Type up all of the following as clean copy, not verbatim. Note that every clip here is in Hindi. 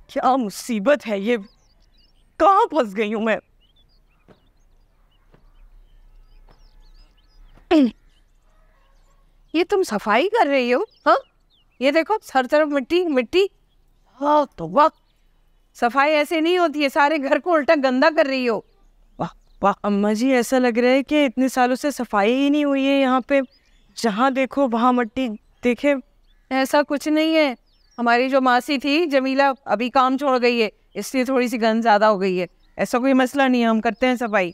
क्या मुसीबत है ये, कहाँ फंस गई हूँ मैं। ये तुम सफाई कर रही हो? हाँ, ये देखो हर तरफ मिट्टी मिट्टी। हाँ तो वाह, सफाई ऐसे नहीं होती है, सारे घर को उल्टा गंदा कर रही हो। वाह वाह अम्मा जी, ऐसा लग रहा है कि इतने सालों से सफाई ही नहीं हुई है यहाँ पे, जहाँ देखो वहाँ मिट्टी। देखे, ऐसा कुछ नहीं है, हमारी जो मासी थी जमीला अभी काम छोड़ गई है, इसलिए थोड़ी सी गंद ज़्यादा हो गई है। ऐसा कोई मसला नहीं है, हम करते हैं सफाई।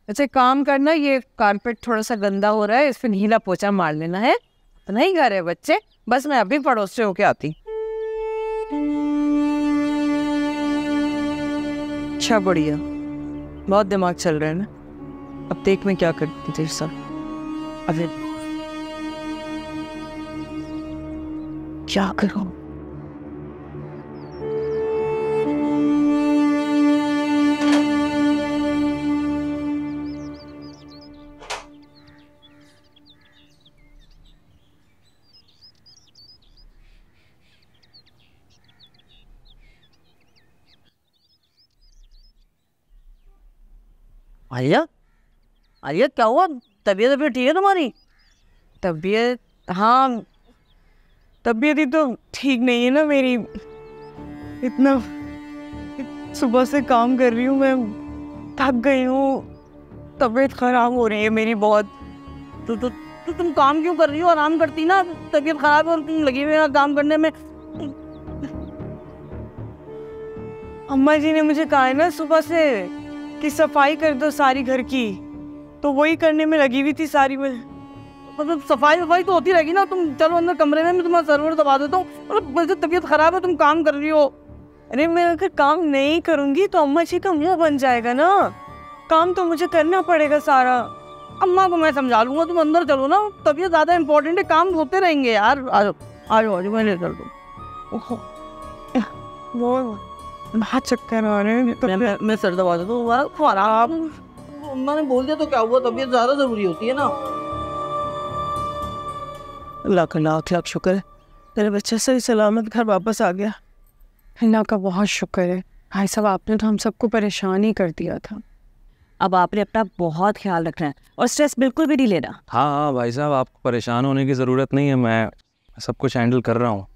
अच्छा काम करना, ये कारपेट थोड़ा सा गंदा हो रहा है, इस पर नीला पोछा मार लेना है। इतना ही घर है बच्चे, बस मैं अभी पड़ोस से होके आती। अच्छा बढ़िया, बहुत दिमाग चल रहा है ना। अब देख मैं क्या करती तेरे साथ। अबे क्या करूं? आलिया, आलिया क्या हुआ? तबीयत अभी ठीक है तुम्हारी? तबीयत, हाँ तबीयत ही तो ठीक नहीं है ना मेरी। इतना सुबह से काम कर रही हूँ मैं, थक गई हूँ, तबीयत खराब हो रही है मेरी बहुत। तो तुम काम क्यों कर रही हो? आराम करती ना, तबीयत खराब है और तुम लगी हुई हो काम करने में। अम्मा जी ने मुझे कहा है ना सुबह से कि सफाई कर दो सारी घर की, तो वही करने में लगी हुई थी सारी। मतलब सफाई वफाई तो होती रहेगी ना, तुम चलो अंदर कमरे में, मैं तुम्हारा सर्वर दबा देता हूँ। मतलब वैसे तबीयत खराब है, तुम काम कर रही हो। अरे मैं अगर काम नहीं करूंगी तो अम्मा जी का मुंह बन जाएगा ना, काम तो मुझे करना पड़ेगा सारा। अम्मा को मैं समझा लूंगा, तुम अंदर चलो ना, तबीयत ज्यादा इंपॉर्टेंट है, काम होते रहेंगे यार। आ जाओ आ जाओ, मैं ले चल दूँ। वो बहुत चक्कर आ रहे हैं। तो मैं सर दबा देता हूँ, आराम। अम्मा ने बोल दिया तो क्या हुआ, तबीयत ज्यादा जरूरी होती है ना। अल्लाह का लाख लाख शुक्र है, मेरा बच्चा सही सलामत घर वापस आ गया। अल्लाह का बहुत शुक्र है। भाई साहब आपने तो हम सबको परेशान ही कर दिया था। अब आपने अपना बहुत ख्याल रखना है और स्ट्रेस बिल्कुल भी नहीं लेना। हाँ हाँ भाई साहब, आपको परेशान होने की ज़रूरत नहीं है, मैं सब कुछ हैंडल कर रहा हूँ।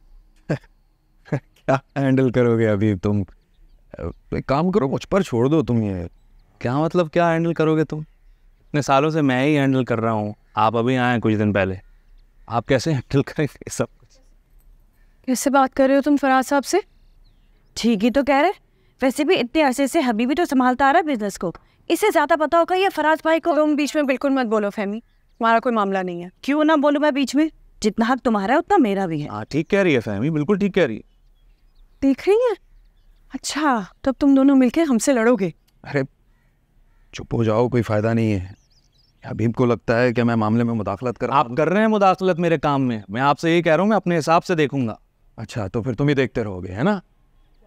क्या हैंडल करोगे अभी तुम? एक काम करो, मुझ पर छोड़ दो तुम ये। क्या मतलब क्या हैंडल करोगे तुम? इतने सालों से मैं ही हैंडल कर रहा हूँ, आप अभी आए हैं कुछ दिन पहले, आप कैसे हैंडल करेंगे सब कुछ? कैसे बात कर रहे हो तुम फराज साहब से? ठीक ही तो कह रहे। वैसे भी इतने अरसे से हबीबी तो संभालता आ रहा है बिजनेस को, इससे ज्यादा पता होगा ये फराज भाई को। तुम बीच में बिल्कुल मत बोलो फहमी, हमारा कोई मामला नहीं है। क्यों ना बोलूं मैं बीच में? जितना हक तुम्हारा है उतना मेरा भी है। हाँ ठीक कह रही है फहमी, बिल्कुल ठीक कह रही है। देख रही है? अच्छा तब तुम दोनों मिलके हमसे लड़ोगे? अरे चुप हो जाओ, कोई फ़ायदा नहीं है। हबीब को लगता है कि मैं मामले में मुदाखलत कर रहा हूं। आप कर रहे हैं मुदाखलत मेरे काम में, मैं आपसे यही कह रहा हूँ, मैं अपने हिसाब से देखूंगा। अच्छा तो फिर तुम ही देखते रहोगे, है ना?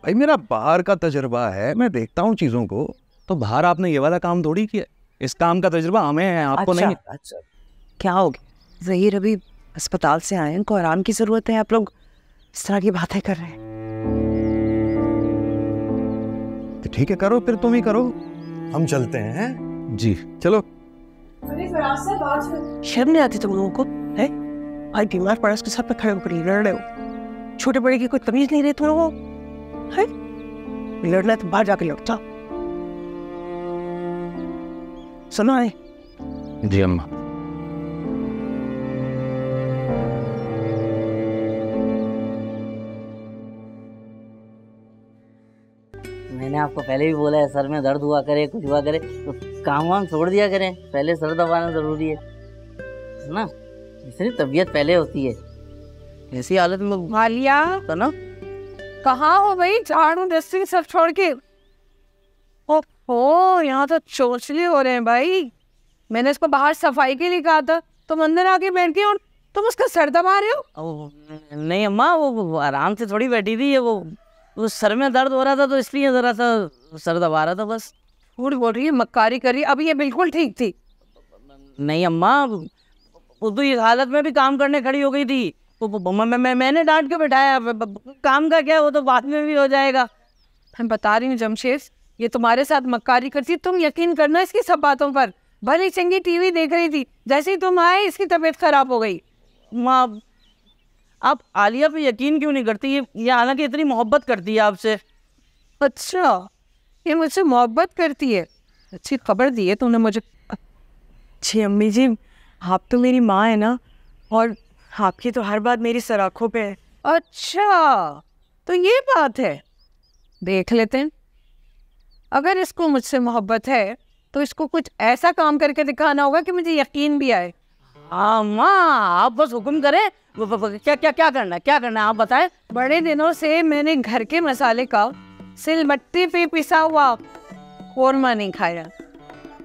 भाई मेरा बाहर का तजर्बा है, मैं देखता हूँ चीज़ों को। तो बाहर आपने ये वाला काम थोड़ी किया, इस काम का तजुर्बा हमें है, आपको नहीं। अच्छा क्या हो गया? ज़हीर अभी अस्पताल से आए हैं, उनको आराम की ज़रूरत है, आप लोग इस तरह की बातें कर रहे हैं। तो ठीक है, करो फिर, तुम ही करो, हम चलते हैं। जी चलो। शर्म नहीं आती तुम लोगों को? है भाई बीमार पड़ा, उसके साथ में खड़े होकर लड़ रहे हो। छोटे बड़े की कोई तमीज नहीं रही तुम लोगों को? है लड़ना है तो बाहर जाके लड़। जाओ, सुनो है? जी अम्मा। मैंने आपको पहले भी बोला है, सर में दर्द हुआ करे, कुछ हुआ करे तो काम वाम छोड़ दिया करें, पहले सर दबाना जरूरी है ना, इसलिए तबीयत पहले होती है। ऐसी हालत में आलिया तो ना, कहाँ हो भाई? झाड़ू डस्टिंग सब छोड़ के। ओहो यहाँ तो चोचले हो रहे हैं भाई। मैंने इसको बाहर सफाई के लिए कहा था, तुम अंदर आके बैठ गए और तुम उसका सर दबा रहे हो। नहीं अम्मा, वो आराम से थोड़ी बैठी थी, वो सर में दर्द हो रहा था तो इसलिए जरा सा सर दबा रहा था बस। झूठ बोल रही है, मक्कारी कर रही है, अभी ये बिल्कुल ठीक थी। नहीं अम्मा, वो तो इस हालत में भी काम करने खड़ी हो गई थी, मैंने डांट के बैठाया, काम का क्या, वो तो बाद में भी हो जाएगा। मैं बता रही हूँ जमशेद, ये तुम्हारे साथ मक्कारी करती, तुम यकीन करना इसकी सब बातों पर। भली चंगी टीवी देख रही थी, जैसे ही तुम आए इसकी तबीयत खराब हो गई। माँ, आप आलिया पे यकीन क्यों नहीं करती? ये हालांकि इतनी मोहब्बत करती है आपसे। अच्छा, ये मुझसे मोहब्बत करती है? अच्छी खबर दी है तुमने मुझे। जी अम्मी जी, आप तो मेरी माँ है ना, और आपकी तो हर बात मेरी सराखों पे है। अच्छा, तो ये बात है। देख लेते हैं, अगर इसको मुझसे मोहब्बत है तो इसको कुछ ऐसा काम करके दिखाना होगा कि मुझे यकीन भी आए। हाँ माँ, आप बस हुक्म करें। क्या क्या क्या करना है, क्या करना है आप बताएं। बड़े दिनों से मैंने घर के मसाले का सिलबट्टी पे पिसा हुआ कोरमा नहीं खाया।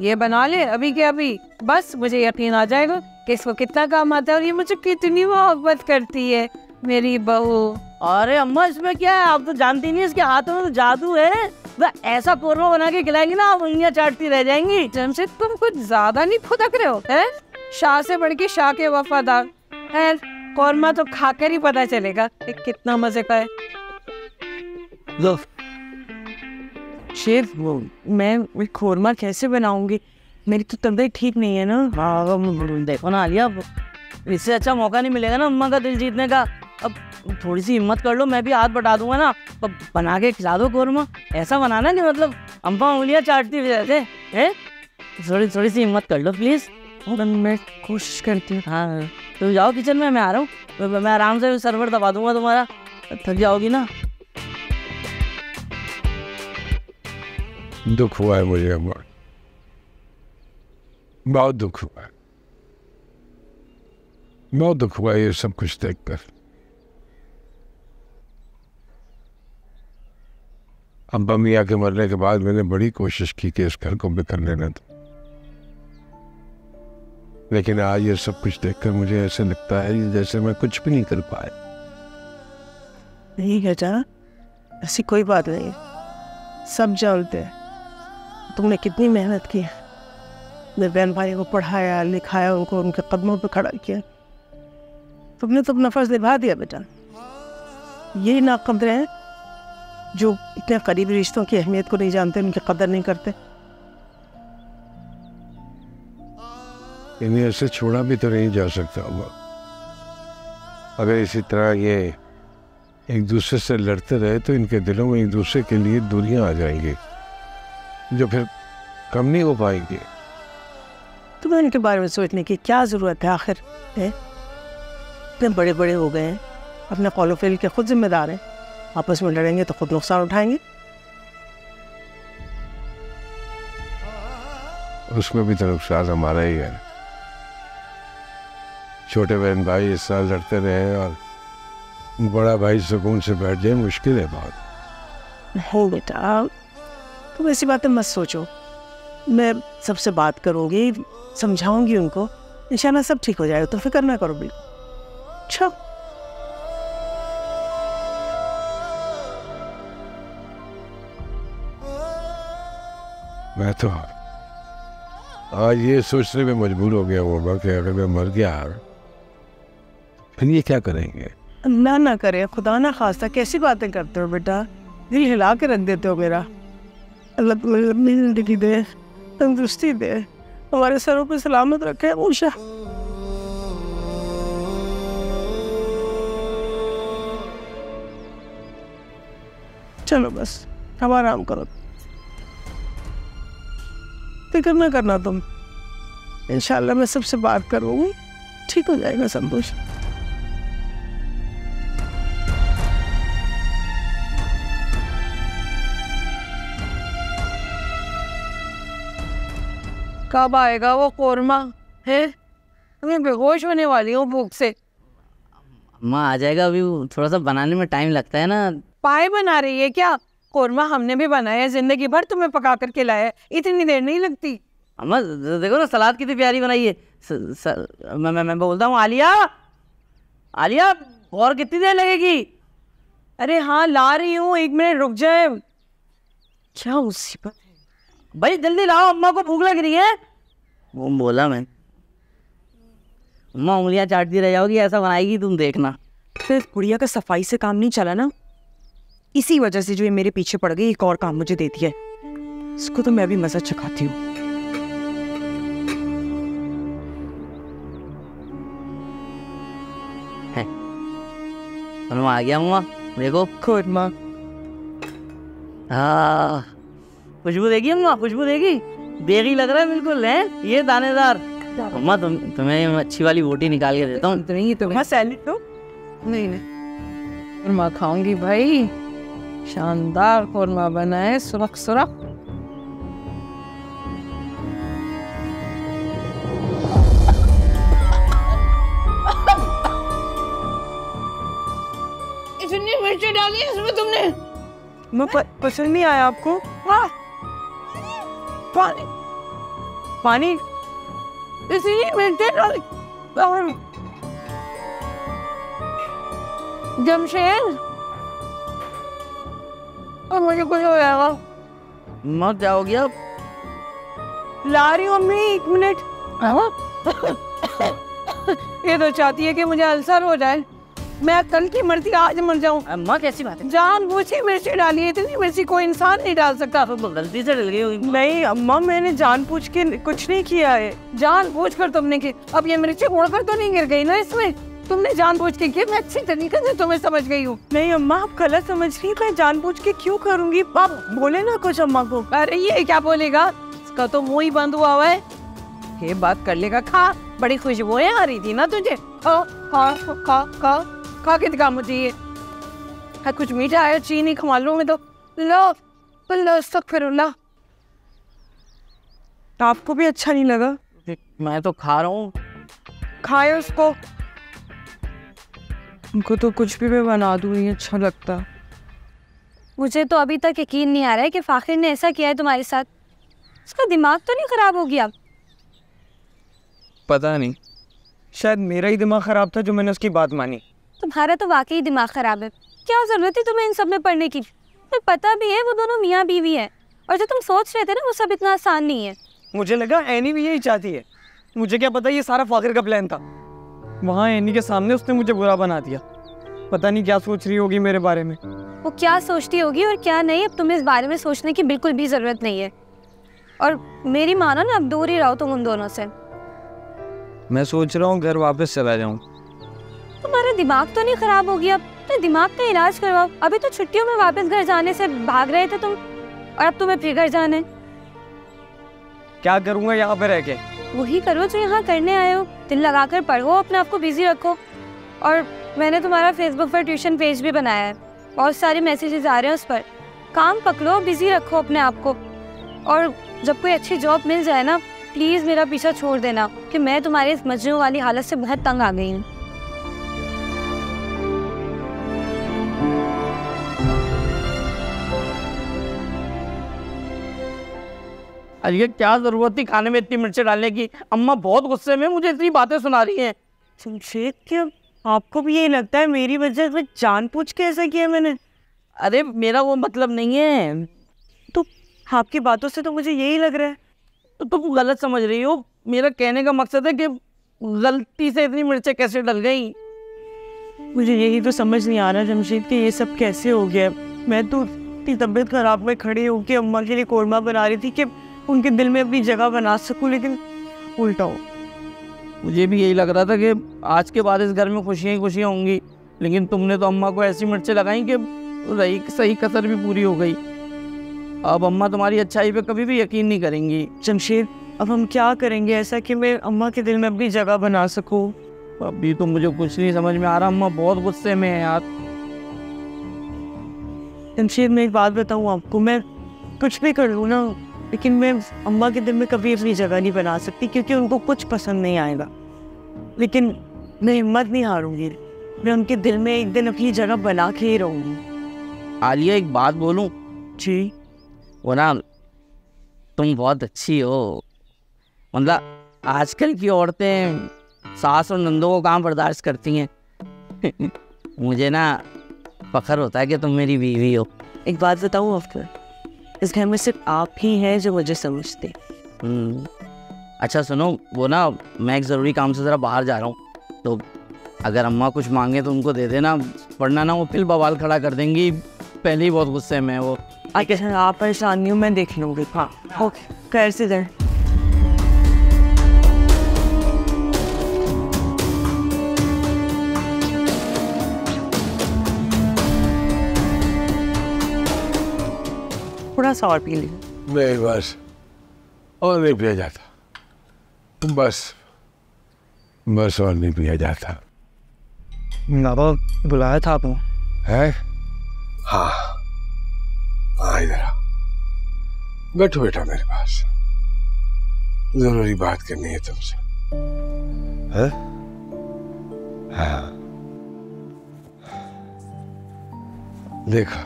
ये बना ले अभी के अभी, बस मुझे यकीन आ जाएगा कि इसको कितना काम आता है और ये मुझे कितनी मोहब्बत करती है, मेरी बहू। अरे अम्मा, इसमें क्या है, आप तो जानती नहीं, इसके हाथों में तो जादू है। वह ऐसा कोरमा बना के खिलाएंगे ना, आप उंगलियां चाटती रह जाएंगी। जमशेद, तुम कुछ ज्यादा नहीं फुदक रहे हो, हैं? शाह से बढ़ के शाह के वफादार। खैर, कोरमा तो खाकर ही पता चलेगा कि कितना मजे का है। लो, शेफ, मैं खोरमा कैसे बनाऊंगी? मेरी तो तबीयत ठीक नहीं है ना। हाँ देखो ना आलिया, इससे अच्छा मौका नहीं मिलेगा ना अम्मा का दिल जीतने का। अब थोड़ी सी हिम्मत कर लो, मैं भी हाथ बटा दूंगा ना, अब बना के खिला दो कोरमा। ऐसा बनाना कि मतलब अम्मा उंगलियां चाटती हुई रहते हैं। थोड़ी सी हिम्मत कर लो प्लीज। मैं कोशिश करती हूँ। हाँ, तो जाओ किचन में, मैं आ रहा हूँ। मैं आराम से सर्वर दबा दूंगा तुम्हारा, थक जाओगी ना। दुख हुआ है मुझे अम्मा, बहुत दुख हुआ है, बहुत दुख हुआ है ये सब कुछ देखकर। अब्बा मियाँ के मरने के बाद मैंने बड़ी कोशिश की कि इस घर को बिखरने न दूं, लेकिन आज ये सब कुछ देखकर मुझे ऐसे लगता है जैसे मैं कुछ भी नहीं कर पाया। नहीं बेटा, ऐसी कोई बात नहीं है, सब जानते हैं तुमने कितनी मेहनत की है। मेरे बहन भाई को पढ़ाया लिखाया, उनको उनके कदमों पर खड़ा किया। तुमने तो अपना फर्ज निभा दिया बेटा। यही नाकदर हैं जो इतने करीबी रिश्तों की अहमियत को नहीं जानते, उनकी कदर नहीं करते। इन्हें ऐसे छोड़ा भी तो नहीं जा सकता अम्मा। अगर इसी तरह ये एक दूसरे से लड़ते रहे तो इनके दिलों में एक दूसरे के लिए दूरियां आ जाएंगी जो फिर कम नहीं हो पाएंगी। तुम्हें इनके बारे में सोचने की क्या ज़रूरत है? आखिर है इतने बड़े बड़े हो गए हैं, अपने कौलो फेल के खुद जिम्मेदार हैं। आपस में लड़ेंगे तो खुद नुकसान उठाएंगे। उसमें भी तो नुकसान हमारा ही है। छोटे बहन भाई इस साल लड़ते रहे और बड़ा भाई सुकून से बैठ जाए, मुश्किल है बहुत। नहीं बेटा, तुम ऐसी बातें मत सोचो। मैं सबसे बात करूँगी, समझाऊंगी उनको, इंशाल्लाह सब ठीक हो जाएगा। तो फिक्र ना करो बिल्कुल। अच्छा, मैं तो आज ये सोचने में मजबूर हो गया होगा कि अगर मैं मर गया फिर ये क्या करेंगे। अल्लाह ना करे, खुदा ना खास्ता, कैसी बातें करते हो बेटा, दिल हिला के रख देते हो मेरा। अल्लाह तुम्हें लंबी जिंदगी दे, तंदुरुस्ती दे, हमारे सरों पर सलामत रखे हमेशा। चलो बस अब आराम करो, फिक्र ना करना तुम। इंशाल्लाह मैं सबसे बात करूँगी, ठीक हो जाएगा सब कुछ। कब आएगा वो कोरमा है? मैं बेहोश होने वाली हूँ भूख से। अम्मा आ जाएगा, अभी थोड़ा सा बनाने में टाइम लगता है ना। पाए बना रही है क्या? कोरमा हमने भी बनाया है, जिंदगी भर तुम्हें पका कर खिलाया है, इतनी देर नहीं लगती। अम्मा देखो ना, सलाद कितनी प्यारी बनाई है। मैं बोलता हूँ आलिया, आलिया और कितनी देर लगेगी? अरे हाँ ला रही हूँ, 1 मिनट रुक जाए। क्या मुसीबत है भाई, जल्दी लाओ, अम्मा को भूख लग रही है। वो बोला मैं, अम्मा उंगलियां चाटती रह जाओगी, ऐसा बनाएगी तुम देखना। फिर गुड़िया का सफाई से काम नहीं चला ना, इसी वजह से जो ये मेरे पीछे पड़ गई, एक और काम मुझे दे दिया है। इसको तो मैं भी मजा चखाती हूँ। आ गया अम्मा, देखो खुरमा हाँ, खुशबू देगी अम्मा, खुशबू देगी, बेगी लग रहा है बिल्कुल है ये दानेदार। अम्मा तुम्हें अच्छी वाली बोटी निकाल के देता हूँ। नहीं तो मैं सैलेड तो नहीं खुरमा खाऊंगी भाई, शानदार खुरमा बना है, सुरख सुरख। इतनी मिर्ची डाली है इसमें तुमने? मैं पसंद नहीं आया आपको? हाँ, पानी पानी इसलिए मिर्ची डाली। जमशेद, और मुझे कुछ हो जाएगा। मत जाओगी अब? ला रही हूँ अम्मी, 1 मिनट। ये तो चाहती है कि मुझे अल्सर हो जाए, मैं कल की मरती आज मर जाऊं। अम्मा कैसी बात है? जानबूझ मिर्ची डाली है, इतनी मिर्ची कोई इंसान नहीं डाल सकता। तो गलती से डल गई होगी। नहीं अम्मा, मैंने जानबूझ के कुछ नहीं किया है। जानबूझ कर तुमने की। अब ये मिर्ची उड़कर तो नहीं गिर गई ना इसमें? तुमने जानबूझ के किया, मैं अच्छी तरीके से तुम्हें समझ गई हूँ। नहीं अम्मा, आप गलत समझ रही, मैं जानबूझ के क्यों करूंगी? आप बोले ना कुछ अम्मा को। अरे ये क्या बोलेगा, इसका तो मुंह ही बंद हुआ है। ये बात कर लेगा। खा, बड़ी खुशबुएं आ रही थी ना तुझे। खा खा खा खा खा के दिखा मुझे ये। हाँ, कुछ मीठा है, चीनी खा लूं मैं तो। लो अल्लाह अस्तगफिरुल्लाह। आपको भी अच्छा नहीं लगा? मैं तो खा रहा हूँ। खाए उसको। उनको तो कुछ भी मैं बना दूँ नहीं अच्छा लगता। मुझे तो अभी तक यकीन नहीं आ रहा है कि फाखिर ने ऐसा किया है तुम्हारे साथ। उसका दिमाग तो नहीं खराब हो गया? पता नहीं, शायद मेरा ही दिमाग खराब था जो मैंने उसकी बात मानी। तुम्हारा तो वाकई दिमाग खराब है। क्या जरूरत है तुम्हें इन सब में पढ़ने की? तुम्हें पता भी है वो दोनों मियाँ बीवी हैं, और जो तुम सोच रहे थे ना वो सब इतना आसान नहीं है। मुझे लगा एनी भी यही चाहती है। मुझे क्या पता ये सारा फाखिर का प्लान था। वहाँ एनी के सामने उसने मुझे बुरा बना दिया। पता नहीं क्या सोच रही होगी मेरे बारे में। वो क्या सोचती होगी और क्या नहीं, अब तुम्हें इस बारे में सोचने की बिल्कुल भी ज़रूरत नहीं है। और मेरी मानो ना, अब दूर ही रहो तुम उन दोनों से। मैं सोच रहा हूँ घर वापस चला जाऊँ। तुम्हारा दिमाग तो नहीं खराब हो गया? अपने दिमाग का इलाज करवाओ। अभी तो छुट्टियों में वापस घर जाने से भाग रहे थे तुम, और अब तुम्हें फिर घर जाना है। क्या करूँगा यहाँ पे रह के? वही करो जो यहाँ करने आए हो। दिल लगाकर पढ़ो, अपने आप को बिजी रखो। और मैंने तुम्हारा फेसबुक पर ट्यूशन पेज भी बनाया है, बहुत सारे मैसेजेस आ रहे हैं उस पर। काम पकड़ो, बिजी रखो अपने आप को। और जब कोई अच्छी जॉब मिल जाए ना, प्लीज़ मेरा पीछा छोड़ देना, कि मैं तुम्हारी इस मजनू वाली हालत से बहुत तंग आ गई हूँ। अरे ये क्या जरूरत थी खाने में इतनी मिर्ची डालने की? अम्मा बहुत गुस्से में मुझे इतनी बातें सुना रही हैं। जमशेद, क्या आपको भी यही लगता है मेरी वजह से जानबूझ के ऐसा किया मैंने? अरे मेरा वो मतलब नहीं है। तो आपकी बातों से तो मुझे यही लग रहा है। तो तुम गलत समझ रही हो। मेरा कहने का मकसद है कि गलती से इतनी मिर्चें कैसे डल गई। मुझे यही तो समझ नहीं आ रहा जमशेद कि ये सब कैसे हो गया। मैं तो इतनी तबीयत खराब में खड़ी होकर अम्मा के लिए कोरमा बना रही थी कि उनके दिल में अपनी जगह बना सकूं, लेकिन उल्टा हो। मुझे भी यही लग रहा था कि आज के बाद इस घर में खुशियाँ ही खुशियाँ होंगी, लेकिन तुमने तो अम्मा को ऐसी मिर्चें लगाई कि रही सही कसर भी पूरी हो गई। अब अम्मा तुम्हारी अच्छाई पे कभी भी यकीन नहीं करेंगी। जमशेद, अब हम क्या करेंगे ऐसा कि मैं अम्मा के दिल में अपनी जगह बना सकूं? अभी तो मुझे कुछ नहीं समझ में आ रहा। अम्मा बहुत गुस्से में है यार। जमशेद, मैं एक बात बताऊं आपको, मैं कुछ भी कर लूँ ना, लेकिन मैं अम्मा के दिल में कभी अपनी जगह नहीं बना सकती, क्योंकि उनको कुछ पसंद नहीं आएगा। लेकिन मैं हिम्मत नहीं हारूंगी, मैं उनके दिल में एक दिन अपनी जगह बना के ही रहूंगी। आलिया, एक बात बोलूं? जी। वो ना, तुम बहुत अच्छी हो। मतलब आजकल की औरतें सास और नंदों को कहाँ बर्दाश्त करती हैं। मुझे ना फख्र होता है कि तुम मेरी बीवी हो। एक बात बताऊं आपको, इस घर में सिर्फ आप ही हैं जो मुझे समझते। अच्छा सुनो, वो ना मैं एक ज़रूरी काम से ज़रा बाहर जा रहा हूँ, तो अगर अम्मा कुछ मांगे तो उनको दे देना, वरना ना वो फिर बवाल खड़ा कर देंगी। पहले ही बहुत गुस्से में है वो। अच्छा आप परेशान नहीं हो, मैं देख लूँगी। हाँ ओके, खैर से जाए। थोड़ा सा और पी लीजिए। नहीं बस, और नहीं पिया जाता, बस और नहीं पिया जाता। बाबा बुलाया था आपने? है? हाँ हाँ, इधर आ, बैठो बेटा मेरे पास, जरूरी बात करनी है तुमसे। है? हाँ देखो,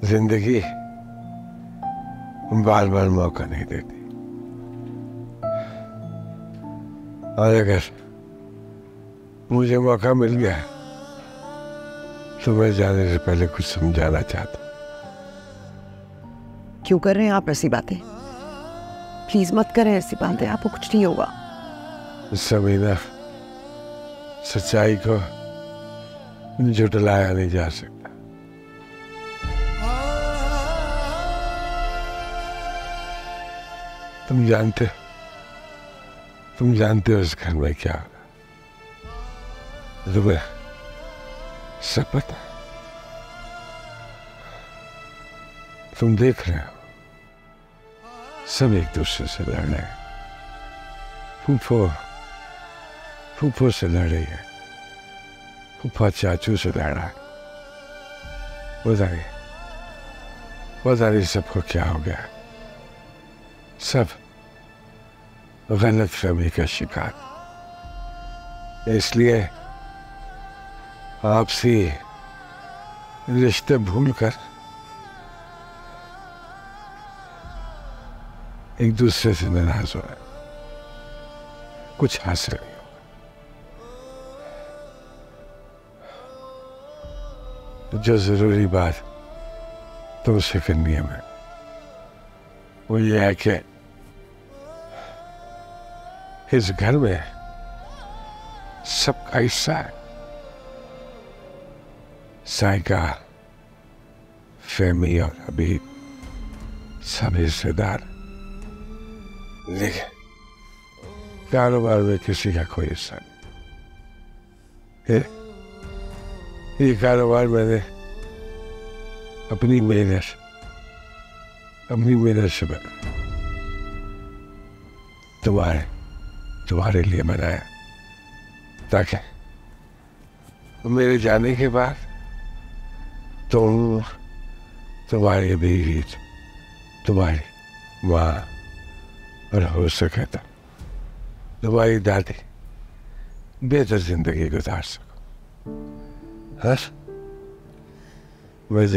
जिंदगी बार बार मौका नहीं देती, और अगर मुझे मौका मिल गया तो मैं जाने से पहले कुछ समझाना चाहता। क्यों कर रहे हैं आप ऐसी बातें? प्लीज मत करें ऐसी बातें, आपको कुछ नहीं होगा। समीना, सच्चाई को झुटलाया नहीं जा सकता। तुम जानते हो इस घर में क्या होगा, तुम्हें सब पता है। तुम देख रहे हो सब एक दूसरे से लड़ रहे हैं। फूफो से लड़ रही है, फूफा चाचू से लड़ रहा है। पता नहीं सबको क्या हो गया, सब गलत फहमी का शिकार। इसलिए आपसी रिश्ते भूलकर एक दूसरे से नाराज हो रहे, कुछ हासिल नहीं होगा। जो जरूरी बात तुमसे करनी है मैं, वो ये है कि इस घर में सबका हिस्सा है। साइका, फहमी और अभी सब हिस्सेदार, लेकिन कारोबार में किसी का कोई हिस्सा नहीं। ये कारोबार मैंने अपनी मेहनत से बना, तुम्हारे लिए बनाया, ताकि मेरे जाने के बाद तुम, तुम्हारी बीवी, तुम्हारी माँ और हो सके तो तुम्हारी दादी बेहतर जिंदगी गुजार सको। हाँ, मैं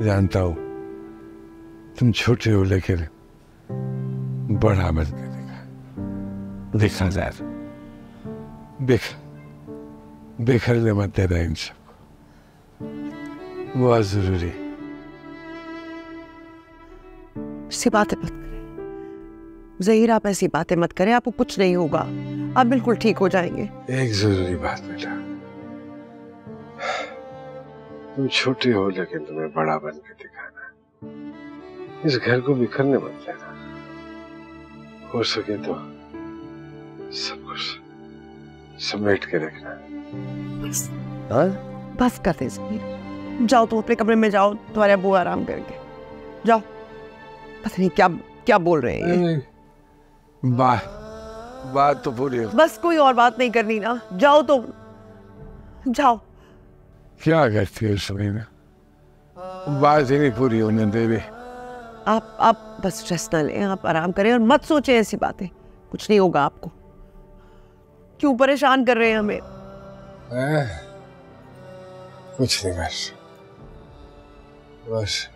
जानता हूँ तुम छोटे हो, लेकिन बड़ा बन के देखा जाए, बिखरने मत देना इन सबको, बहुत जरूरी। ऐसी बातें मत करें ज़हीर, आप ऐसी बातें मत करें, आपको कुछ नहीं होगा, आप बिल्कुल ठीक हो जाएंगे। एक जरूरी बात बेटा, तुम छोटे हो लेकिन तुम्हें बड़ा बन के दिखाना है। इस घर को बिखरने मत देना, हो सके तो सब कुछ समेट के रखना। बस कर दे ज़हीर, जाओ तुम अपने कमरे में जाओ, तुम्हारे अब्बू आराम करेंगे, जाओ। पता नहीं क्या बोल रहे हैं ये। बात तो पूरी हो। बस कोई और बात नहीं करनी ना, जाओ तुम, जाओ। क्या करती है उस समय में, बात ही नहीं पूरी होने दे रही। आप बस स्ट्रेस ना लें, आप आराम करें और मत सोचें ऐसी बातें, कुछ नहीं होगा आपको। क्यों परेशान कर रहे हैं हमें? कुछ नहीं, बस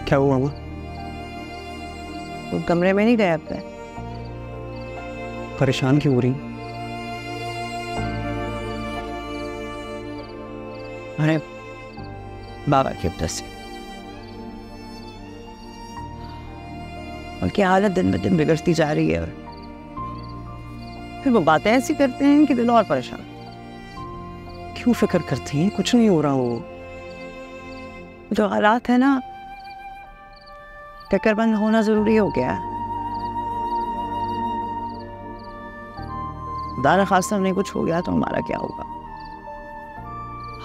क्या हुआ माँ? वो कमरे में नहीं गए आपका? परेशान क्यों हो रही? अरे बाबा की वजह से उनकी हालत दिन ब दिन बिगड़ती जा रही है और फिर वो बातें ऐसी करते हैं कि दिल और परेशान। क्यों फिक्र करती हैं? कुछ नहीं हो रहा। वो जो हालात है ना, टक्करबंद होना जरूरी हो गया है। दाना खासा नहीं कुछ हो गया तो हमारा क्या होगा?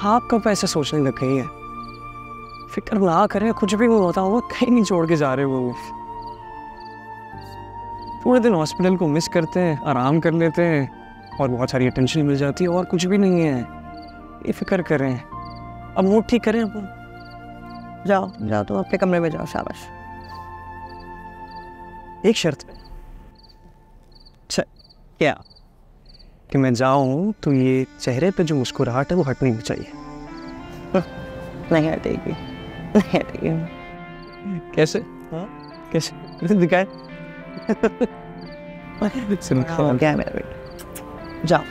आप कब ऐसे सोचने लग गई हैं? फिक्र ना करें, कुछ भी नहीं होता। वो कहीं नहीं छोड़ के जा रहे। वो पूरे दिन हॉस्पिटल को मिस करते हैं, आराम कर लेते हैं और बहुत सारी अटेंशन मिल जाती है और कुछ भी नहीं है। ये फिक्र करें, अब मूड ठीक करें। जाओ जाओ, तो अपने कमरे में जाओ। शाबाश। एक शर्त पे। अच्छा क्या? कि मैं जाऊं तो ये चेहरे पे जो मुस्कुराहट है वो हटनी नहीं चाहिए। नहीं हटेगी, नहीं हटेगी। कैसे? हाँ कैसे दिखाए? क्या मेरा बेटा, जाओ।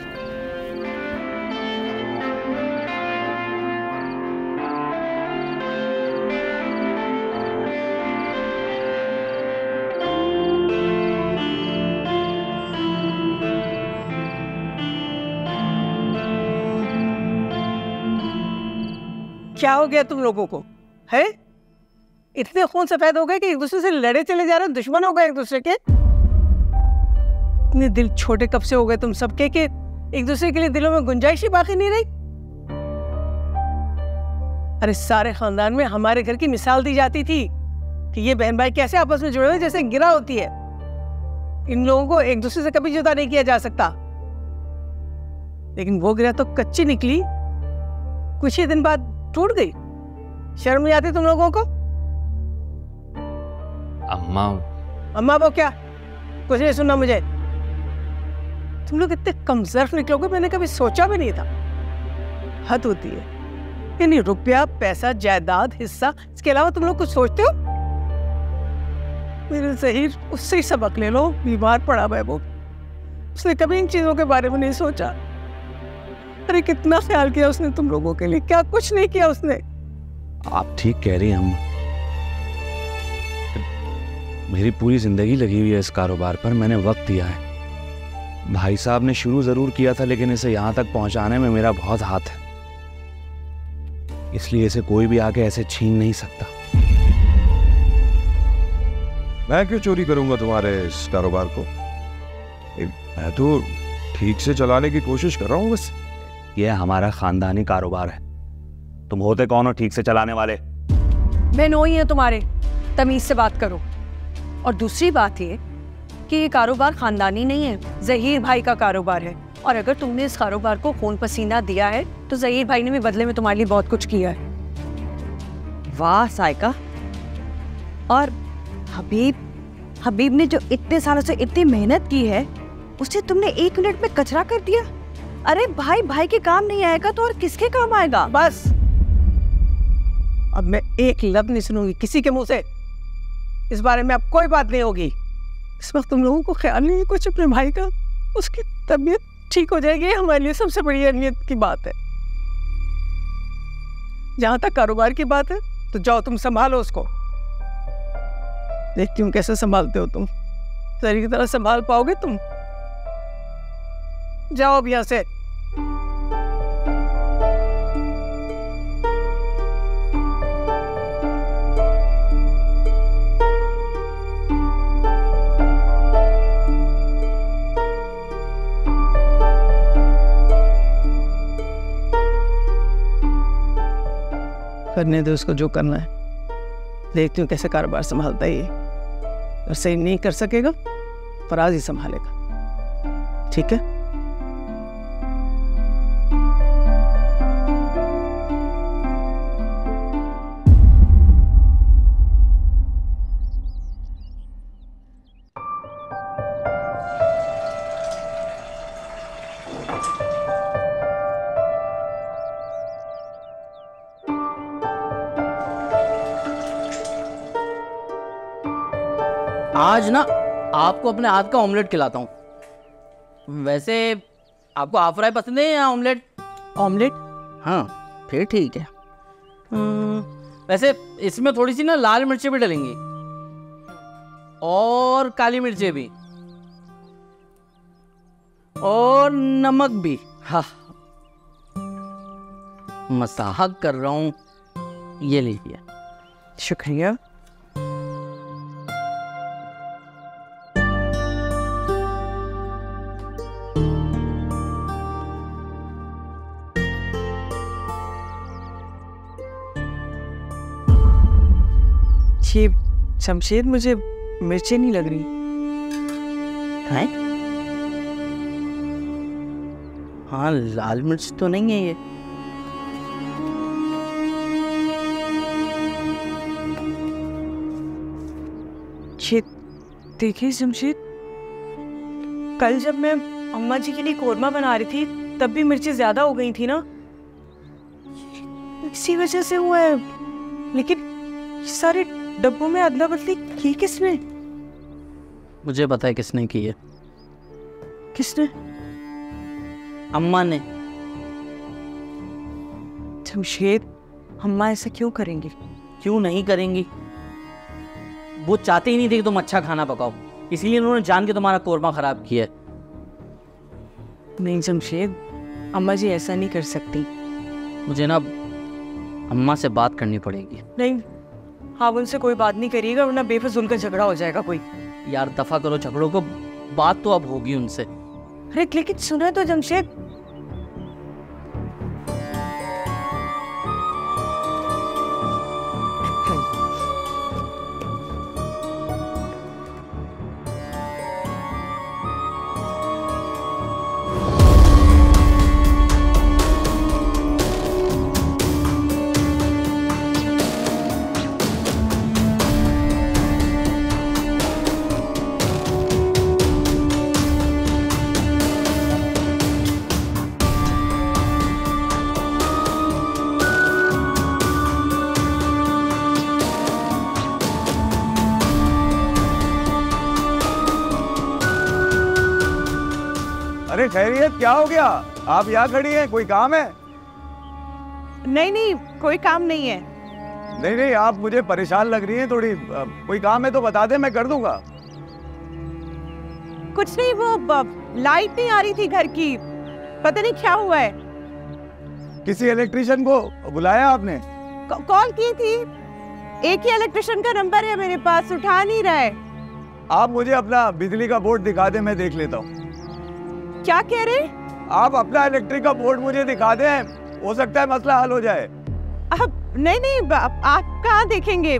क्या हो गया तुम लोगों को? है इतने खून सफेद हो गए कि एक दूसरे से लड़े चले जा रहे हो, दुश्मन हो गए एक दूसरे के। इतने दिल छोटे कब से हो गए तुम सबके कि एक दूसरे के लिए दिलों में गुंजाइश ही बाकी नहीं रही। अरे सारे खानदान में हमारे घर की मिसाल दी जाती थी कि ये बहन भाई कैसे आपस में जुड़े हुए जैसे गिरा होती है। इन लोगों को एक दूसरे से कभी जुदा नहीं किया जा सकता। लेकिन वो गिरा तो कच्ची निकली, कुछ ही दिन बाद टूट गई। शर्म नहीं आती तुम लोगों को? अम्मा। अम्मा वो क्या? कुछ नहीं सुनना मुझे। तुम लोग इतने कमजोर निकलोगे मैंने कभी सोचा भी नहीं था। हद होती है। यानी रुपया, पैसा, जायदाद, हिस्सा, इसके अलावा तुम लोग कुछ सोचते हो? मेरे ज़हीर उससे ही सबक ले लो। बीमार पड़ा है वो, उसने कभी इन चीजों के बारे में नहीं सोचा। अरे कितना ख्याल किया उसने तुम लोगों के लिए, क्या कुछ नहीं किया उसने। आप ठीक कह रही हैं अम्मा। मेरी पूरी जिंदगी लगी हुई है इस कारोबार पर। मैंने वक्त दिया है। भाई साहब ने शुरू जरूर किया था लेकिन इसे यहां तक पहुंचाने में मेरा बहुत हाथ है, इसलिए इसे कोई भी आके ऐसे छीन नहीं सकता। मैं क्यों चोरी करूंगा तुम्हारे इस कारोबार को? मैं तो ठीक से चलाने की कोशिश कर रहा हूँ बस। ये हमारा खानदानी कारोबार है। तुम होते कौन हो ठीक से चलाने वाले? बहनोई हैं तुम्हारे, तमीज से बात करो। और दूसरी बात ये कि ये कारोबार खानदानी नहीं है, जहीर भाई का कारोबार है। और अगर तुमने इस कारोबार को खून पसीना दिया है तो जहीर भाई ने भी बदले में तुम्हारे लिए बहुत कुछ किया है। वाह साइका। और हबीब ने जो इतने सालों से इतनी मेहनत की है, उसे तुमने 1 मिनट में कचरा कर दिया। अरे भाई के काम नहीं आएगा तो और किसके काम आएगा? बस अब मैं एक लफ्ज नहीं सुनूंगी किसी के मुंह से। इस बारे में अब कोई बात नहीं होगी। इस वक्त तुम लोगों को ख्याल नहीं है कुछ अपने भाई का? उसकी तबीयत ठीक हो जाएगी, हमारे लिए सबसे बड़ी अहमियत की बात है। जहां तक कारोबार की बात है तो जाओ तुम संभालो उसको। देखती हूँ कैसे संभालते हो तुम। सही की तरह संभाल पाओगे तुम? जाओ अब यहाँ से। करने दो उसको जो करना है। देखती हूँ कैसे कारोबार संभालता है ये। और सही नहीं कर सकेगा फराज ही संभालेगा, ठीक है? आज ना आपको अपने हाथ का ऑमलेट खिलाता हूँ। वैसे आपको हाफ फ्राई पसंद है या ऑमलेट? ऑमलेट? हाँ फिर ठीक है। वैसे इसमें थोड़ी सी ना लाल मिर्चें भी डलेंगी और काली मिर्चें भी और नमक भी। हाँ मजाक कर रहा हूँ, ये लीजिए। शुक्रिया। ये शमशेर मुझे मिर्चें नहीं लग रही हैं? हाँ लाल मिर्च तो नहीं है ये। देखिए शमशेर, कल जब मैं अम्मा जी के लिए कोरमा बना रही थी तब भी मिर्चें ज्यादा हो गई थी ना, इसी वजह से हुआ है। लेकिन सारे डब्बों में अदला बदली की किसने? मुझे पता है किसने की है। किसने? अम्मा ने। शमशेर, अम्मा ऐसा क्यों करेंगी? क्यों नहीं करेंगी? वो चाहते ही नहीं थे कि तुम अच्छा खाना पकाओ, इसलिए उन्होंने जान के तुम्हारा कोरमा खराब किया। नहीं शमशेर, अम्मा जी ऐसा नहीं कर सकती। मुझे ना अम्मा से बात करनी पड़ेगी। नहीं, हाँ उनसे कोई बात नहीं करिएगा वरना बेफजूल का झगड़ा हो जाएगा कोई। यार दफा करो झगड़ों को, बात तो अब होगी उनसे। अरे लेकिन सुना तो जमशेद, अरे खैरियत, क्या हो गया? आप यहाँ खड़ी हैं, कोई काम है? नहीं नहीं, कोई काम नहीं है। नहीं नहीं, आप मुझे परेशान लग रही हैं थोड़ी। कोई काम है तो बता दे, मैं कर दूंगा। कुछ नहीं, वो लाइट नहीं आ रही थी घर की, पता नहीं क्या हुआ है। किसी इलेक्ट्रिशियन को बुलाया आपने? कॉल की थी, एक ही इलेक्ट्रिशियन का नंबर है मेरे पास, उठा नहीं रहा है। आप मुझे अपना बिजली का बोर्ड दिखा दे, मैं देख लेता हूँ। क्या कह रहे? आप अपना इलेक्ट्रिक का बोर्ड मुझे दिखा दें, हो सकता है मसला हल हो जाए। अब नहीं, आप कहाँ देखेंगे?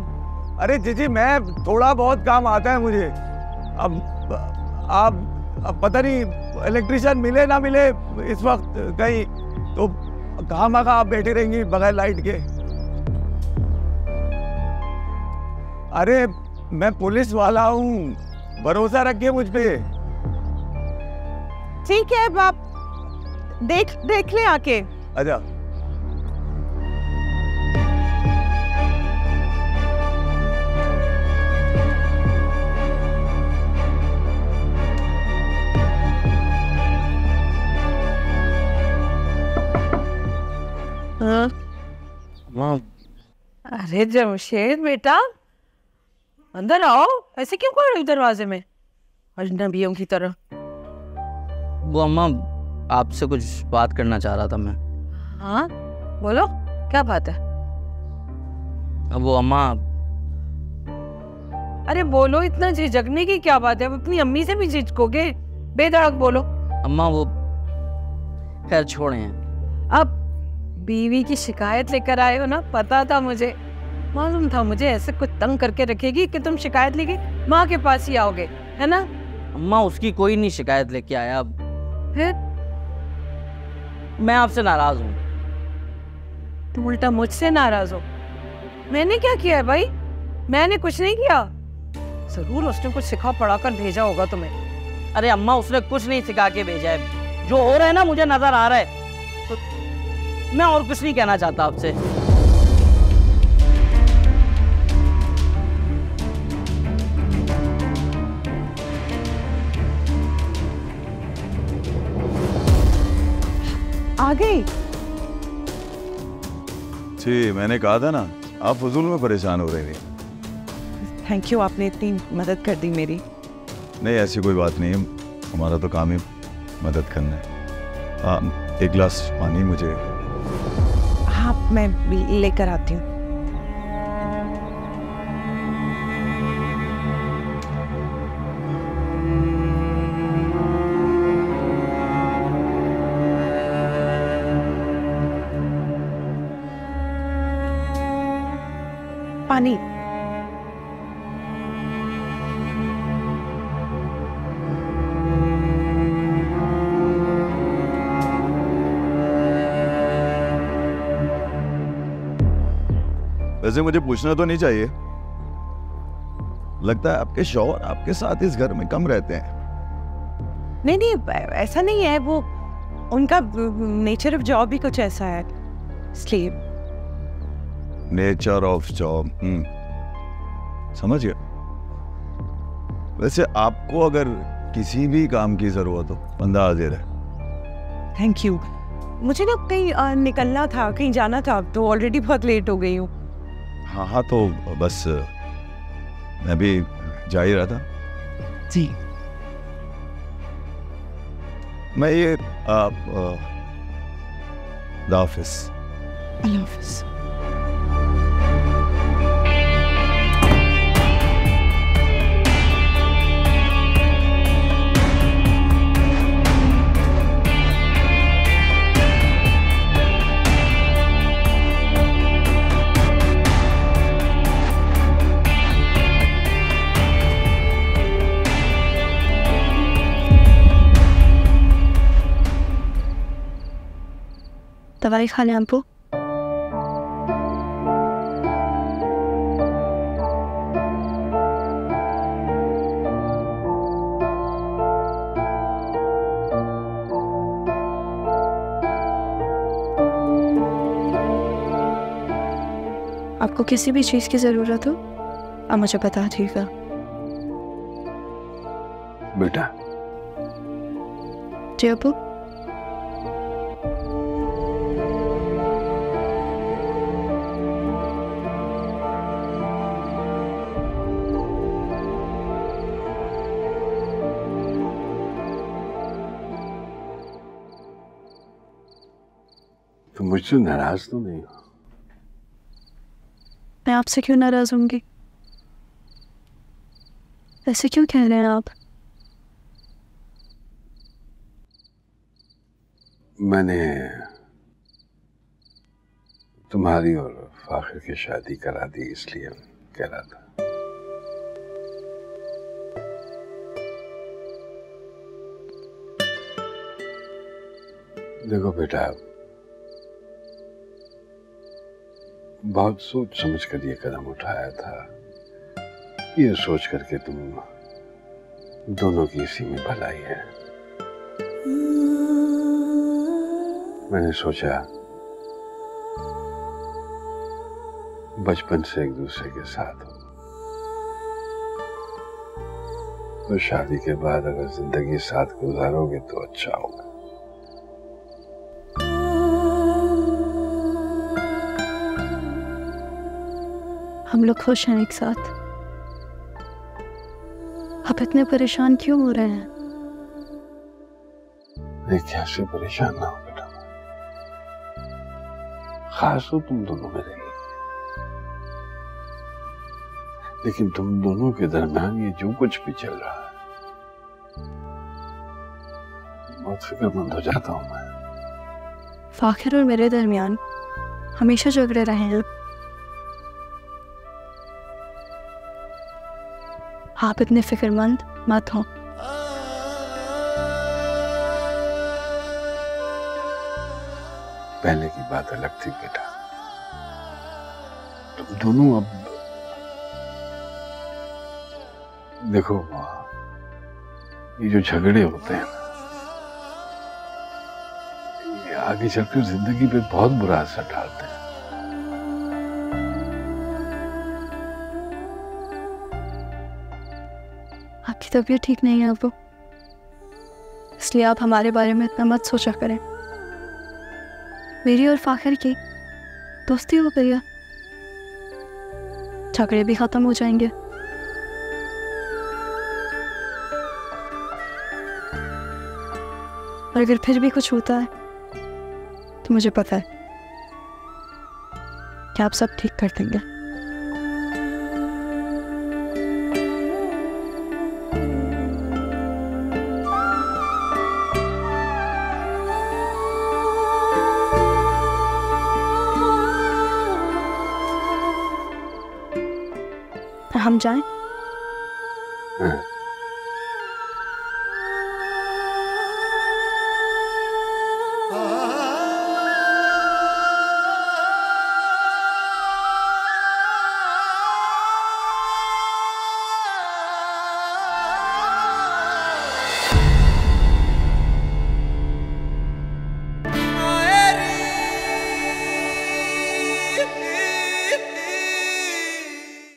अरे जीजी, मैं थोड़ा बहुत काम आता है मुझे। अब पता नहीं इलेक्ट्रिशियन मिले ना मिले इस वक्त कहीं, तो कहाँ आप बैठी रहेंगी बगैर लाइट के। अरे मैं पुलिस वाला हूँ, भरोसा रखिए मुझ पे। ठीक है, आप देख ले आके। अच्छा। अरे जमशेद बेटा, अंदर आओ। ऐसे क्यों खड़े हो दरवाजे में अजनबियों की तरह? वो अम्मा, आपसे कुछ बात करना चाह रहा था मैं। हाँ बोलो, क्या बात है? अब वो अम्मा, अरे बोलो, इतना झिझकने की क्या बात है? अब अपनी अम्मी से भी झिझकोगे? बेधड़क बोलो। अम्मा वो खैर छोड़े हैं। अब बीवी की शिकायत लेकर आए हो ना, पता था मुझे, मालूम था मुझे ऐसे कुछ तंग करके रखेगी कि तुम शिकायत लेके माँ के पास ही आओगे, है ना? अम्मा उसकी कोई नहीं शिकायत लेके आया। अब फिर मैं आपसे नाराज हूँ। तुम उल्टा मुझसे नाराज हो? मैंने क्या किया है भाई? मैंने कुछ नहीं किया। जरूर उसने कुछ सिखा पढ़ा कर भेजा होगा तुम्हें। अरे अम्मा, उसने कुछ नहीं सिखा के भेजा है। जो हो रहा है ना मुझे नजर आ रहा है, तो मैं और कुछ नहीं कहना चाहता आपसे। आ गई? जी, मैंने कहा था ना, आप फजूल में परेशान हो रहे थे। थैंक यू, आपने इतनी मदद कर दी मेरी। नहीं, ऐसी कोई बात नहीं है, हमारा तो काम ही मदद करना है। एक गिलास पानी मुझे। हाँ, मैं लेकर आती हूँ। पानी। वैसे मुझे पूछना तो नहीं चाहिए, लगता है आपके शौहर आपके साथ इस घर में कम रहते हैं। नहीं, ऐसा नहीं है, वो उनका नेचर ऑफ जॉब ही कुछ ऐसा है, इसलिए। नेचर ऑफ जॉब, समझ गया। वैसे आपको अगर किसी भी काम की जरूरत हो, बंदा हाजिर है। Thank you. मुझे ना कहीं निकलना था, कहीं जाना था, तो ऑलरेडी बहुत लेट हो गई हूँ। हाँ, तो बस मैं भी जा ही रहा था। जी। मैं ये हाफिज। अल्लाह हाफिज। दवाई खा लें आपको? आपको किसी भी चीज़ की ज़रूरत हो, आप मुझे बता दीजिएगा। बेटा। जी अब्बू। तो मुझसे नाराज तो नहीं हो? मैं आपसे क्यों नाराज होंगी? ऐसे क्यों कह रहे हैं आप? मैंने तुम्हारी और फाखिर की शादी करा दी, इसलिए कह रहा था। देखो बेटा, बहुत सोच समझ कर ये कदम उठाया था, ये सोच करके तुम दोनों की इसी में भलाई है। मैंने सोचा बचपन से एक दूसरे के साथ हो, तो शादी के बाद अगर जिंदगी साथ गुजारोगे तो अच्छा होगा। हम लोग खुश हैं एक साथ। आप इतने परेशान क्यों हो रहे हैं? मैं कैसे परेशान ना हो बेटा, खास तो तुम दोनों में रही, लेकिन तुम दोनों के दरमियान ये जो कुछ भी चल रहा है, बहुत फिक्रमंद हो जाता हूं मैं। फाखिर और मेरे दरमियान हमेशा झगड़े रहे हैं। आप इतने फिक्रमंद मत हो। पहले की बात अलग थी बेटा, तुम दोनों अब देखो, ये जो झगड़े होते हैं ना, ये आगे चलकर जिंदगी पे बहुत बुरा असर डालते हैं। आपकी तबीयत ठीक नहीं है अब, इसलिए आप हमारे बारे में इतना मत सोचा करें। मेरी और फाखिर की दोस्ती हो गई है, झगड़े भी खत्म हो जाएंगे। और अगर फिर भी कुछ होता है तो मुझे पता है कि आप सब ठीक कर देंगे। हम जाएं?